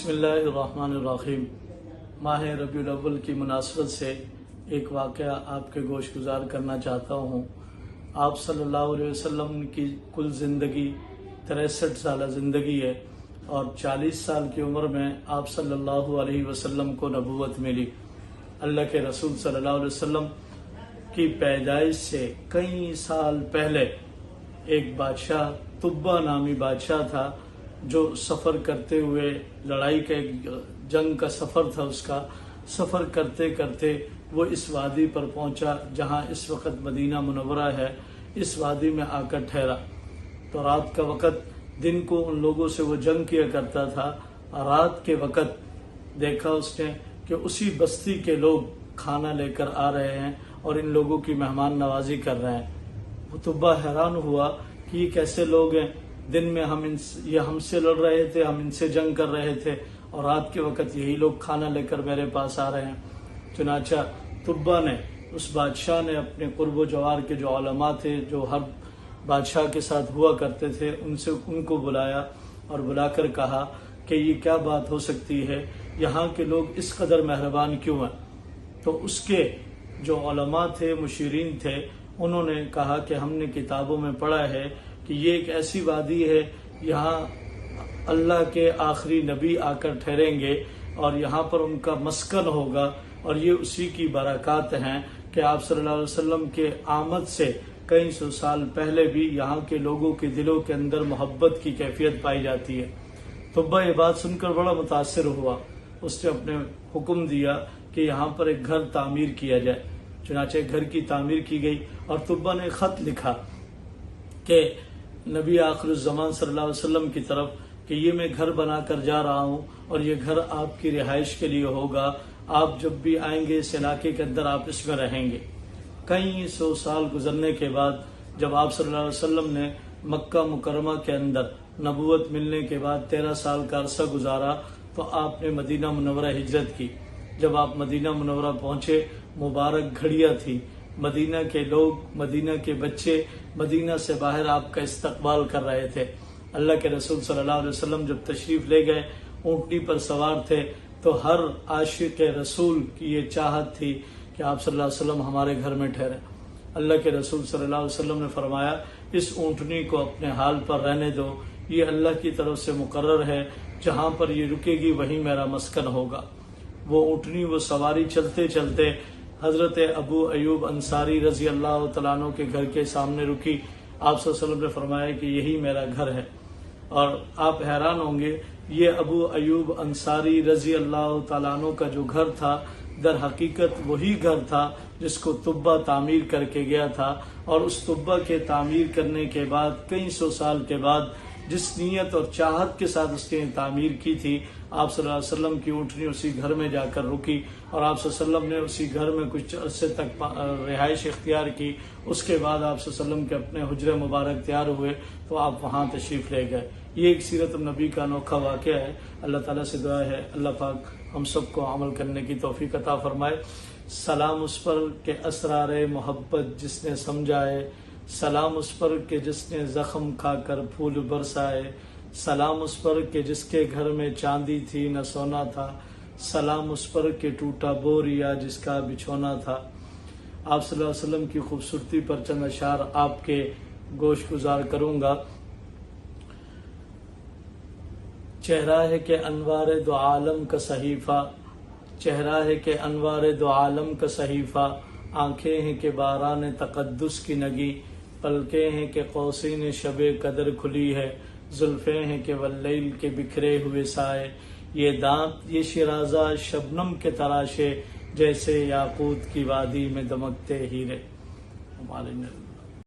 बिस्मिल्लाहिर्रहमानिर्रहीम। माह रबीउल अव्वल की मुनासबत से एक वाक़या आपके गोश गुजार करना चाहता हूँ। आप सल्लल्लाहु अलैहि वसल्लम की कुल ज़िंदगी 63 साल ज़िंदगी है और 40 साल की उम्र में आप सल्लल्लाहु अलैहि वसल्लम को नबूवत मिली। अल्लाह के रसूल सल्लल्लाहु अलैहि वसल्लम की पैदाइश से कई साल पहले एक बादशाह, तुब्बा नामी बादशाह था, जो सफ़र करते हुए, लड़ाई का एक जंग का सफ़र था, उसका सफ़र करते करते वो इस वादी पर पहुंचा जहां इस वक्त मदीना मुनव्वरा है। इस वादी में आकर ठहरा तो रात का वक़्त, दिन को उन लोगों से वो जंग किया करता था, रात के वक़्त देखा उसने कि उसी बस्ती के लोग खाना लेकर आ रहे हैं और इन लोगों की मेहमान नवाजी कर रहे हैं। वो तुब्बा हैरान हुआ कि ये कैसे लोग हैं, दिन में ये हमसे लड़ रहे थे, हम इनसे जंग कर रहे थे और रात के वक़्त यही लोग खाना लेकर मेरे पास आ रहे हैं। चुनाचा तुब्बा ने, उस बादशाह ने अपने कुर्ब जवार के जो उलमा थे, जो हर बादशाह के साथ हुआ करते थे, उनको बुलाया और बुलाकर कहा कि ये क्या बात हो सकती है, यहाँ के लोग इस कदर मेहरबान क्यों हैं। तो उसके जो उलमा थे, मुशीरीन थे, उन्होंने कहा कि हमने किताबों में पढ़ा है कि ये एक ऐसी वादी है, यहाँ अल्लाह के आखिरी नबी आकर ठहरेंगे और यहाँ पर उनका मस्कन होगा और ये उसी की बरक़ात हैं कि आप सल्लल्लाहु अलैहि वसल्लम के आमद से कई सौ साल पहले भी यहाँ के लोगों के दिलों के अंदर मोहब्बत की कैफियत पाई जाती है। तुब्बा ये बात सुनकर बड़ा मुतासिर हुआ। उसने अपने हुक्म दिया कि यहाँ पर एक घर तामीर किया जाए। चुनाचे घर की तामीर की गई और तुब्बा ने खत लिखा कि नबी आखिरुज़्ज़मान सल्लल्लाहु अलैहि वसल्लम की तरफ कि ये मैं घर बनाकर जा रहा हूँ और ये घर आपकी रिहाइश के लिए होगा। आप जब भी आएंगे इस इलाके के अंदर आप इसमें रहेंगे। कई सौ साल गुजरने के बाद जब आप सल्लल्लाहु अलैहि वसल्लम ने मक्का मुकरमा के अंदर नबूवत मिलने के बाद 13 साल का अरसा गुजारा तो आपने मदीना मुनव्वरा हिजरत की। जब आप मदीना मुनव्वरा पहुंचे, मुबारक घड़ियां थी। मदीना के लोग, मदीना के बच्चे मदीना से बाहर आपका इस्तकबाल कर रहे थे। अल्लाह के रसूल सल्लल्लाहु अलैहि वसल्लम जब तशरीफ ले गए, ऊँटनी पर सवार थे, तो हर आशिक रसूल की ये चाहत थी कि आप सल्लल्लाहु अलैहि वसल्लम हमारे घर में ठहरे। अल्लाह के रसूल सल्लल्लाहु अलैहि वसल्लम ने फरमाया, इस ऊँटनी को अपने हाल पर रहने दो, ये अल्लाह की तरफ से मुकर्रर है, जहाँ पर ये रुकेगी वहीं मेरा मस्कन होगा। वो ऊँटनी, वो सवारी चलते चलते हजरत अबू अयूब अंसारी रजी अल्लाह तआला अन्हु के घर के सामने रुकी। आप सल्लल्लाहु अलैहि वसल्लम ने फरमाया कि यही मेरा घर है। और आप हैरान होंगे, ये अबू अयूब अंसारी रजी अल्लाह तआला अन्हु का जो घर था, दर हकीकत वही घर था जिसको तुब्बा तामीर करके गया था। और उस तुब्बा के तामीर करने के बाद कई सौ साल के बाद जिस नीयत और चाहत के साथ उसने तामीर की थी, आप सल्लल्लाहु अलैहि वसल्लम की ऊँटनी उसी घर में जाकर रुकी और आप सल्लल्लाहु अलैहि वसल्लम ने उसी घर में कुछ अरसे तक रिहाइश इख्तियार की। उसके बाद आप सल्लल्लाहु अलैहि वसल्लम के अपने हुजरे मुबारक तैयार हुए तो आप वहाँ तशरीफ़ ले गए। ये एक सीरत नबी का अनोखा वाक़या है। अल्लाह ताला से दुआ है अल्लाह पाक हम सबको अमल करने की तौफीक अता फरमाए। सलाम उस पर के असरारे मोहब्बत जिसने समझाए, सलाम उस पर के जिसने जख्म खाकर फूल बरसाए, सलाम उस पर के जिसके घर में चांदी थी न सोना था, सलाम उस पर के टूटा बोरिया जिसका बिछोना था। आप सल्लल्लाहु अलैहि वसल्लम की खूबसूरती पर चंद अशार आपके गोश गुजार करूँगा। चेहरा है कि अनवार दो आलम का सहीफा, चेहरा है कि अनवार दो आलम का सहीफा, आंखें हैं कि बारान तक़द्दुस की नगी, पलकें हैं कि कौसीन शबे कदर खुली है, जुल्फ़ें हैं कि वल्लैल के बिखरे हुए साए, ये दांत ये शिराजा शबनम के तराशे, जैसे याकूत की वादी में दमकते हीरे।